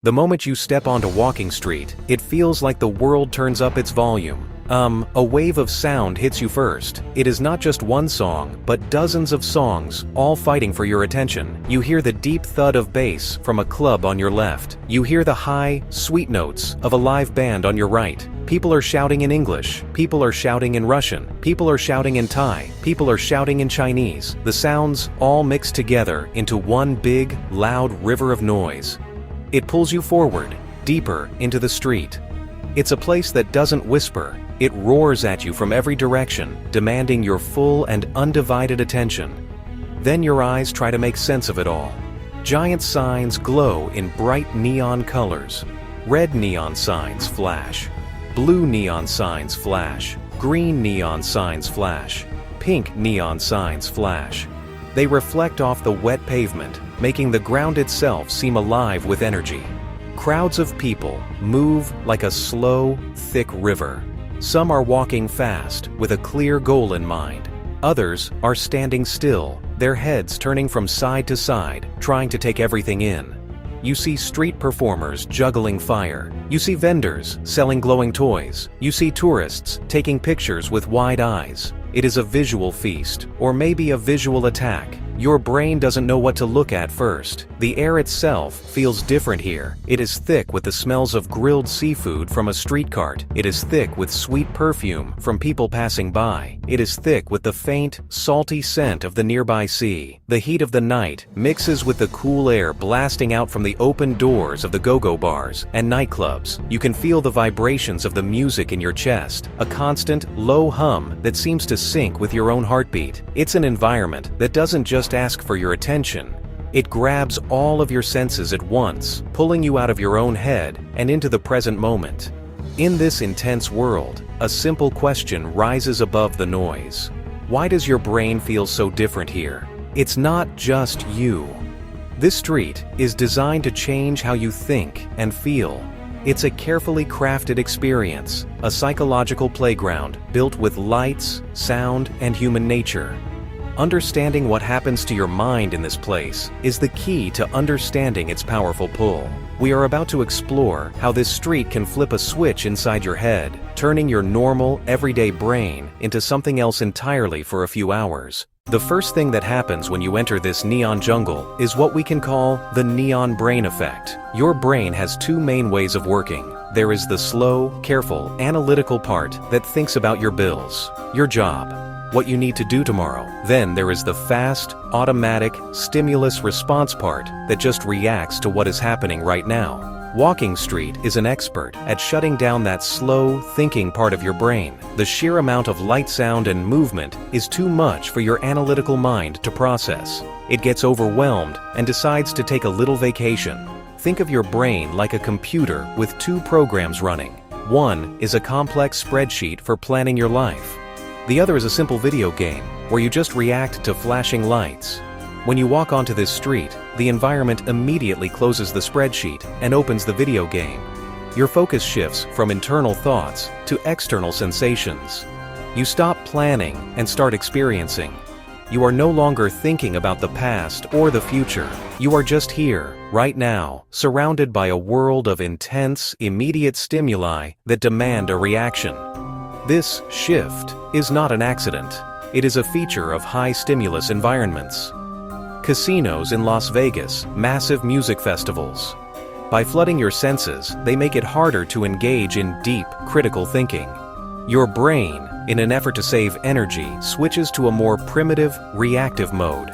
The moment you step onto Walking Street, it feels like the world turns up its volume. A wave of sound hits you first. It is not just one song, but dozens of songs, all fighting for your attention. You hear the deep thud of bass from a club on your left. You hear the high, sweet notes of a live band on your right. People are shouting in English. People are shouting in Russian. People are shouting in Thai. People are shouting in Chinese. The sounds all mix together into one big, loud river of noise. It pulls you forward, deeper into the street. It's a place that doesn't whisper. It roars at you from every direction, demanding your full and undivided attention. Then your eyes try to make sense of it all. Giant signs glow in bright neon colors. Red neon signs flash. Blue neon signs flash. Green neon signs flash. Pink neon signs flash. They reflect off the wet pavement, making the ground itself seem alive with energy. Crowds of people move like a slow, thick river. Some are walking fast, with a clear goal in mind. Others are standing still, their heads turning from side to side, trying to take everything in. You see street performers juggling fire. You see vendors selling glowing toys. You see tourists taking pictures with wide eyes. It is a visual feast, or maybe a visual attack. Your brain doesn't know what to look at first. The air itself feels different here. It is thick with the smells of grilled seafood from a street cart. It is thick with sweet perfume from people passing by. It is thick with the faint, salty scent of the nearby sea. The heat of the night mixes with the cool air blasting out from the open doors of the go-go bars and nightclubs. You can feel the vibrations of the music in your chest, a constant, low hum that seems to sync with your own heartbeat. It's an environment that doesn't just ask for your attention. It grabs all of your senses at once, pulling you out of your own head and into the present moment. In this intense world, a simple question rises above the noise. Why does your brain feel so different here? It's not just you. This street is designed to change how you think and feel. It's a carefully crafted experience, a psychological playground built with lights, sound, and human nature. Understanding what happens to your mind in this place is the key to understanding its powerful pull. We are about to explore how this street can flip a switch inside your head, turning your normal, everyday brain into something else entirely for a few hours. The first thing that happens when you enter this neon jungle is what we can call the neon brain effect. Your brain has two main ways of working. There is the slow, careful, analytical part that thinks about your bills, your job, what you need to do tomorrow. Then there is the fast, automatic, stimulus response part that just reacts to what is happening right now. Walking Street is an expert at shutting down that slow, thinking part of your brain. The sheer amount of light, sound, and movement is too much for your analytical mind to process. It gets overwhelmed and decides to take a little vacation. Think of your brain like a computer with two programs running. One is a complex spreadsheet for planning your life. The other is a simple video game, where you just react to flashing lights. When you walk onto this street, the environment immediately closes the spreadsheet and opens the video game. Your focus shifts from internal thoughts to external sensations. You stop planning and start experiencing. You are no longer thinking about the past or the future. You are just here, right now, surrounded by a world of intense, immediate stimuli that demand a reaction. This shift is not an accident. It is a feature of high-stimulus environments. Casinos in Las Vegas, massive music festivals. By flooding your senses, they make it harder to engage in deep, critical thinking. Your brain, in an effort to save energy, switches to a more primitive, reactive mode.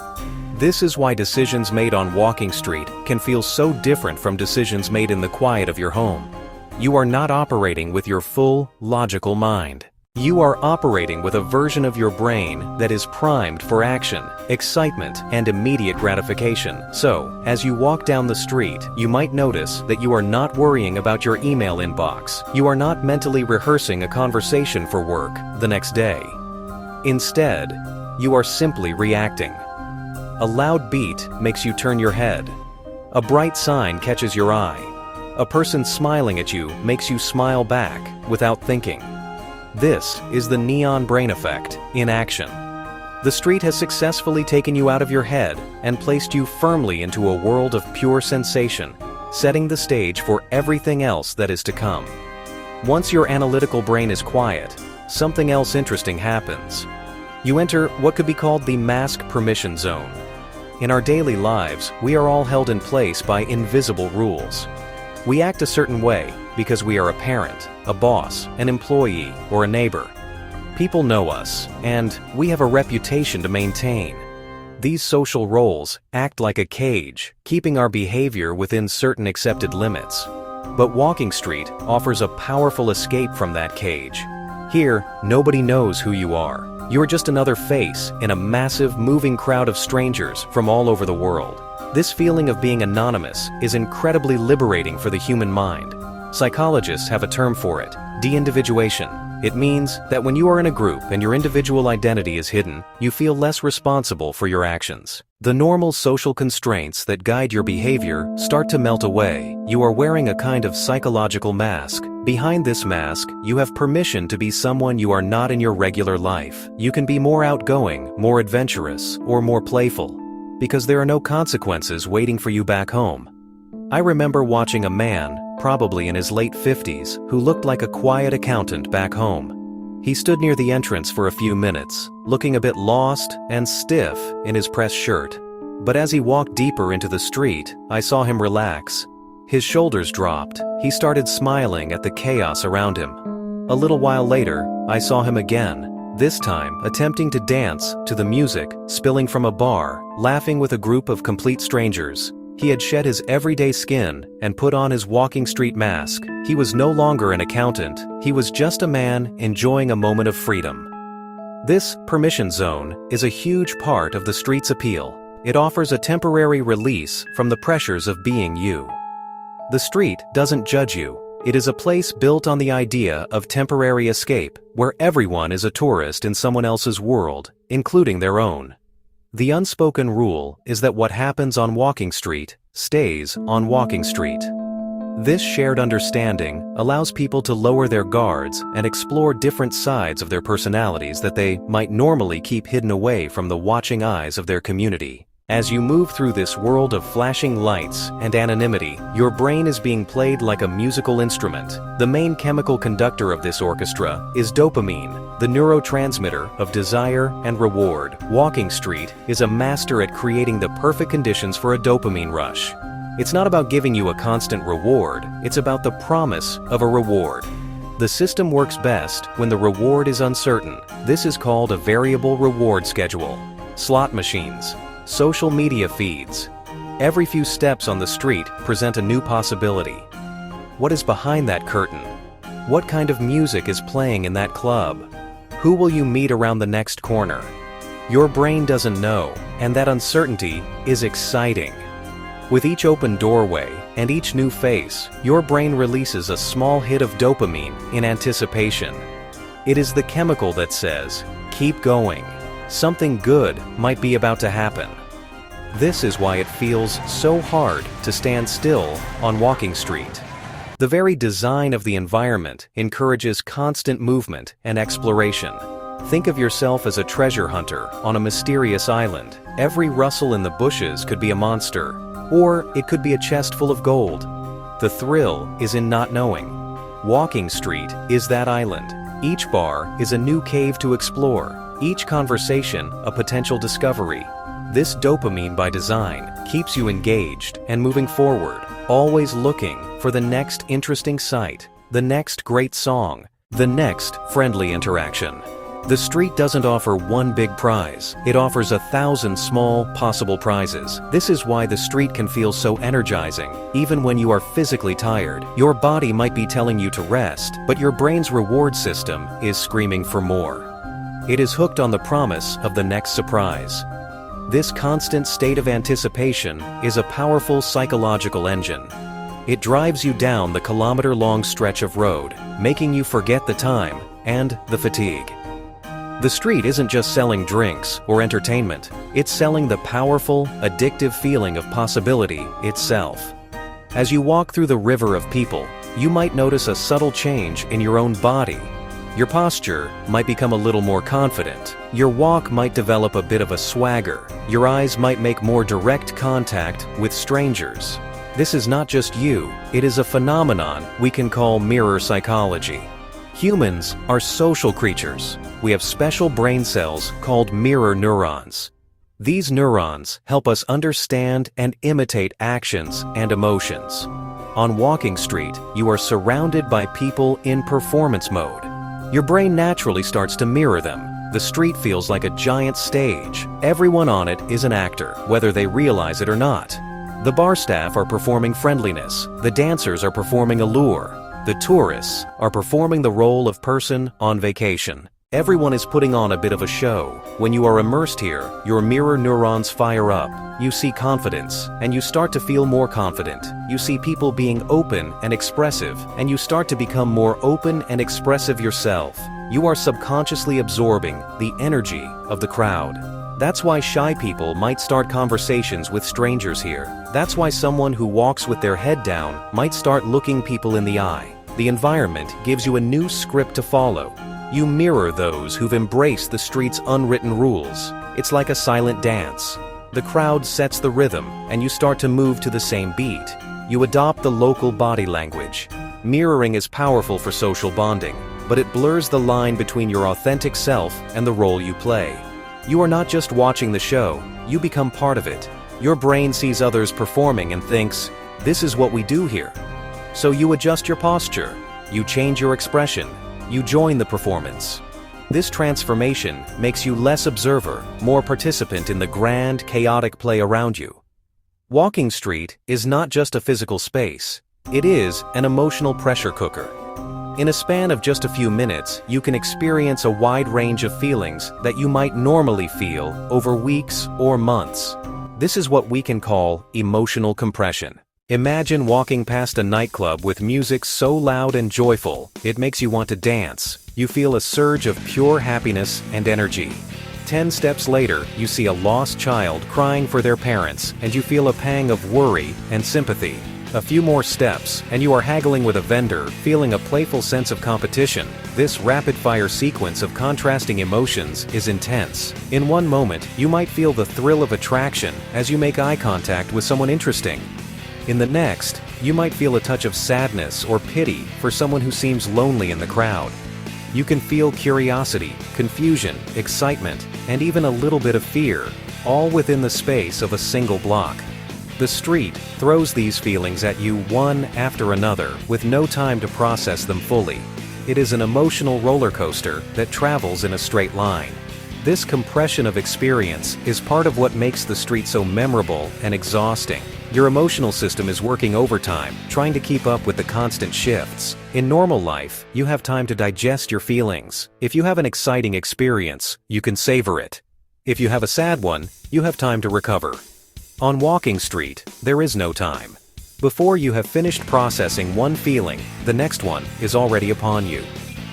This is why decisions made on Walking Street can feel so different from decisions made in the quiet of your home. You are not operating with your full, logical mind. You are operating with a version of your brain that is primed for action, excitement, and immediate gratification. So, as you walk down the street, you might notice that you are not worrying about your email inbox. You are not mentally rehearsing a conversation for work the next day. Instead, you are simply reacting. A loud beat makes you turn your head. A bright sign catches your eye. A person smiling at you makes you smile back without thinking. This is the neon brain effect in action. The street has successfully taken you out of your head and placed you firmly into a world of pure sensation. setting the stage for everything else that is to come. Once your analytical brain is quiet, something else interesting happens. You enter what could be called the mask permission zone. In our daily lives, we are all held in place by invisible rules. We act a certain way because we are a parent, a boss, an employee, or a neighbor. People know us, and we have a reputation to maintain. These social roles act like a cage, keeping our behavior within certain accepted limits. But Walking Street offers a powerful escape from that cage. Here, nobody knows who you are. You are just another face in a massive, moving crowd of strangers from all over the world. This feeling of being anonymous is incredibly liberating for the human mind. Psychologists have a term for it: de-individuation. It means that when you are in a group and your individual identity is hidden, you feel less responsible for your actions. The normal social constraints that guide your behavior start to melt away. You are wearing a kind of psychological mask. Behind this mask, you have permission to be someone you are not in your regular life. You can be more outgoing, more adventurous, or more playful, because there are no consequences waiting for you back home. I remember watching a man, probably in his late 50s, who looked like a quiet accountant back home. He stood near the entrance for a few minutes, looking a bit lost and stiff in his pressed shirt. But as he walked deeper into the street, I saw him relax. His shoulders dropped. He started smiling at the chaos around him. A little while later, I saw him again, this time attempting to dance to the music spilling from a bar, laughing with a group of complete strangers. He had shed his everyday skin and put on his Walking Street mask. He was no longer an accountant. He was just a man enjoying a moment of freedom. This permission zone is a huge part of the street's appeal. It offers a temporary release from the pressures of being you. The street doesn't judge you. It is a place built on the idea of temporary escape, where everyone is a tourist in someone else's world, including their own. The unspoken rule is that what happens on Walking Street stays on Walking Street. This shared understanding allows people to lower their guards and explore different sides of their personalities that they might normally keep hidden away from the watching eyes of their community. As you move through this world of flashing lights and anonymity, your brain is being played like a musical instrument. The main chemical conductor of this orchestra is dopamine, the neurotransmitter of desire and reward. Walking Street is a master at creating the perfect conditions for a dopamine rush. It's not about giving you a constant reward, it's about the promise of a reward. The system works best when the reward is uncertain. This is called a variable reward schedule. Slot machines, social media feeds. Every few steps on the street present a new possibility. What is behind that curtain? What kind of music is playing in that club? Who will you meet around the next corner? Your brain doesn't know, and that uncertainty is exciting. With each open doorway and each new face, your brain releases a small hit of dopamine in anticipation. It is the chemical that says, keep going. Something good might be about to happen. This is why it feels so hard to stand still on Walking Street. The very design of the environment encourages constant movement and exploration. Think of yourself as a treasure hunter on a mysterious island. Every rustle in the bushes could be a monster, or it could be a chest full of gold. The thrill is in not knowing. Walking Street is that island. Each bar is a new cave to explore. Each conversation a potential discovery. This dopamine by design keeps you engaged and moving forward, always looking for the next interesting sight, the next great song, the next friendly interaction. The street doesn't offer one big prize. It offers 1,000 small, possible prizes. This is why the street can feel so energizing. Even when you are physically tired, your body might be telling you to rest, but your brain's reward system is screaming for more. It is hooked on the promise of the next surprise. This constant state of anticipation is a powerful psychological engine. It drives you down the kilometer-long stretch of road, making you forget the time and the fatigue. The street isn't just selling drinks or entertainment, it's selling the powerful, addictive feeling of possibility itself. As you walk through the river of people, you might notice a subtle change in your own body. Your posture might become a little more confident. Your walk might develop a bit of a swagger. Your eyes might make more direct contact with strangers. This is not just you, it is a phenomenon we can call mirror psychology. Humans are social creatures. We have special brain cells called mirror neurons. These neurons help us understand and imitate actions and emotions. On Walking Street, you are surrounded by people in performance mode. Your brain naturally starts to mirror them. The street feels like a giant stage. Everyone on it is an actor, whether they realize it or not. The bar staff are performing friendliness. The dancers are performing allure. The tourists are performing the role of person on vacation. Everyone is putting on a bit of a show. When you are immersed here, your mirror neurons fire up. You see confidence, and you start to feel more confident. You see people being open and expressive, and you start to become more open and expressive yourself. You are subconsciously absorbing the energy of the crowd. That's why shy people might start conversations with strangers here. That's why someone who walks with their head down might start looking people in the eye. The environment gives you a new script to follow. You mirror those who've embraced the street's unwritten rules. It's like a silent dance. The crowd sets the rhythm, and you start to move to the same beat. You adopt the local body language. Mirroring is powerful for social bonding, but it blurs the line between your authentic self and the role you play. You are not just watching the show, you become part of it. Your brain sees others performing and thinks, "This is what we do here." So you adjust your posture, you change your expression, you join the performance. This transformation makes you less observer, more participant in the grand, chaotic play around you. Walking Street is not just a physical space, it is an emotional pressure cooker. In a span of just a few minutes, you can experience a wide range of feelings that you might normally feel over weeks or months. This is what we can call emotional compression. Imagine walking past a nightclub with music so loud and joyful, it makes you want to dance. You feel a surge of pure happiness and energy. 10 steps later, you see a lost child crying for their parents, and you feel a pang of worry and sympathy. A few more steps, and you are haggling with a vendor, feeling a playful sense of competition. This rapid-fire sequence of contrasting emotions is intense. In one moment, you might feel the thrill of attraction as you make eye contact with someone interesting. In the next, you might feel a touch of sadness or pity for someone who seems lonely in the crowd. You can feel curiosity, confusion, excitement, and even a little bit of fear, all within the space of a single block. The street throws these feelings at you one after another with no time to process them fully. It is an emotional roller coaster that travels in a straight line. This compression of experience is part of what makes the street so memorable and exhausting. Your emotional system is working overtime, trying to keep up with the constant shifts. In normal life, you have time to digest your feelings. If you have an exciting experience, you can savor it. If you have a sad one, you have time to recover. On Walking Street, there is no time. Before you have finished processing one feeling, the next one is already upon you.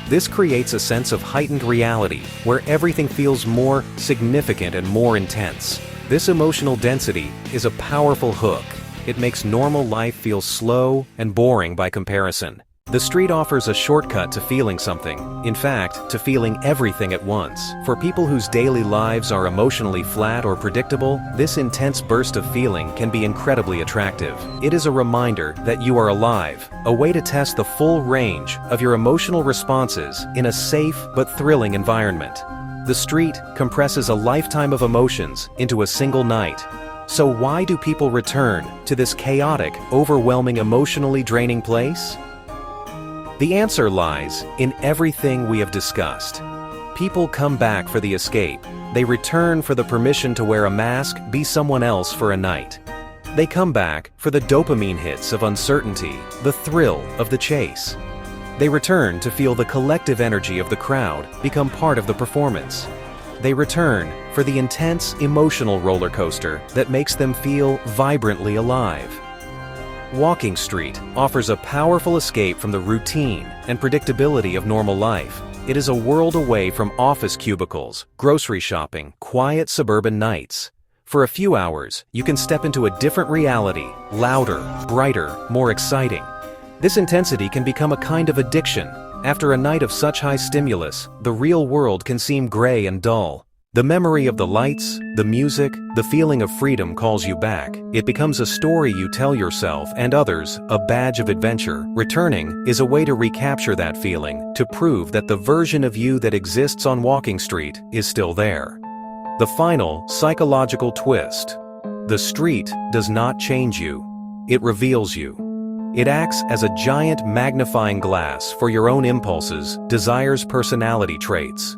This creates a sense of heightened reality, where everything feels more significant and more intense. This emotional density is a powerful hook. It makes normal life feel slow and boring by comparison. The street offers a shortcut to feeling something, in fact, to feeling everything at once. For people whose daily lives are emotionally flat or predictable, this intense burst of feeling can be incredibly attractive. It is a reminder that you are alive, a way to test the full range of your emotional responses in a safe but thrilling environment. The street compresses a lifetime of emotions into a single night. So why do people return to this chaotic, overwhelming, emotionally draining place? The answer lies in everything we have discussed. People come back for the escape. They return for the permission to wear a mask, be someone else for a night. They come back for the dopamine hits of uncertainty, the thrill of the chase. They return to feel the collective energy of the crowd become part of the performance. They return for the intense emotional roller coaster that makes them feel vibrantly alive. Walking Street offers a powerful escape from the routine and predictability of normal life. It is a world away from office cubicles, grocery shopping, quiet suburban nights. For a few hours, you can step into a different reality, louder, brighter, more exciting. This intensity can become a kind of addiction. After a night of such high stimulus, the real world can seem gray and dull. The memory of the lights, the music, the feeling of freedom calls you back. It becomes a story you tell yourself and others, a badge of adventure. Returning is a way to recapture that feeling, to prove that the version of you that exists on Walking Street is still there. The final, psychological twist. The street does not change you. It reveals you. It acts as a giant magnifying glass for your own impulses, desires, personality traits.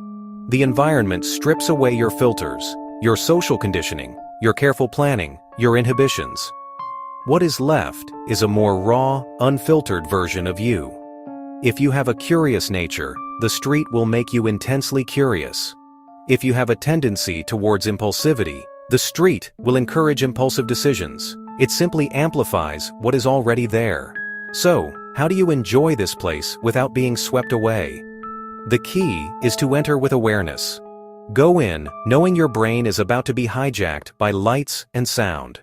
The environment strips away your filters, your social conditioning, your careful planning, your inhibitions. What is left is a more raw, unfiltered version of you. If you have a curious nature, the street will make you intensely curious. If you have a tendency towards impulsivity, the street will encourage impulsive decisions. It simply amplifies what is already there. So, how do you enjoy this place without being swept away? The key is to enter with awareness. Go in, knowing your brain is about to be hijacked by lights and sound.